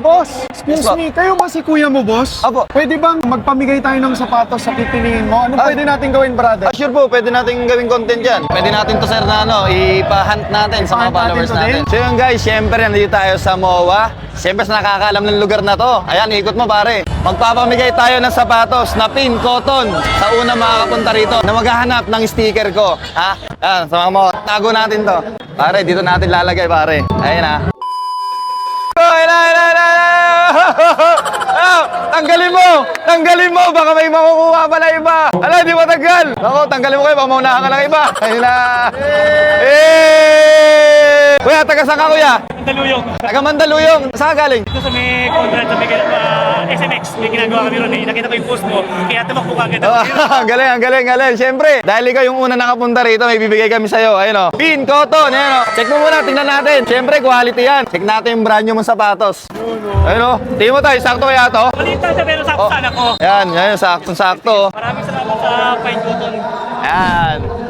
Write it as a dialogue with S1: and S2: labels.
S1: Boss, excuse me, kayo ba si kuya mo, boss?
S2: Apo.
S1: Pwede bang magpamigay tayo ng sapatos sa pipiliin mo? Ano pwede natin gawin, brother?
S2: Sure po, pwede natin gawing content yan. Pwede natin to, sir, na ipa-hunt natin sa mga
S1: Ipa-hunt natin
S2: followers
S1: to
S2: natin.
S1: din?
S2: So yun, guys, syempre nandito tayo sa MOA. Syempre sa nakakaalam ng lugar na to. Ayan, ikot mo, pare. Magpapamigay tayo ng sapatos na pin, cotton sa una makakapunta rito na maghahanap ng sticker ko. Ha? Ayan, sa mga mo, tago natin to. Pare, dito natin lalagay, pare. Ayan, ha. Tanggalin mo! Tanggalin mo! Baka may makukuha pa na iba! Ala, di ba tanggal? Ako, tanggalin mo kayo, baka maunahan ka ng iba! Ayun na! Kuya, taga saan ka, kuya?
S3: Mandaluyong.
S2: Taga Mandaluyong. Saan ka galing?
S3: Ito sa may contract sa may SMX. May ginagawa kami ron eh. Nakita ko yung post mo. Kaya tumakbo ka agad.
S2: Ang galing, ang galing, ang galing. Siyempre, dahil ikaw yung una nakapunta rito, may bibigay kami sa'yo. Ayun o. Pin, cotton, ayun o. Check mo muna, tingnan natin. Siyempre, quality yan. Check natin yung brand new mong sapatos. Ayun o. Tingin mo tayo, sakto kaya to?
S3: Maliit lang siya pero sakto sana ko.
S2: Yan, yan, sakto-sakto.
S3: Maraming salamat sa Fine Cotton.
S2: Yan.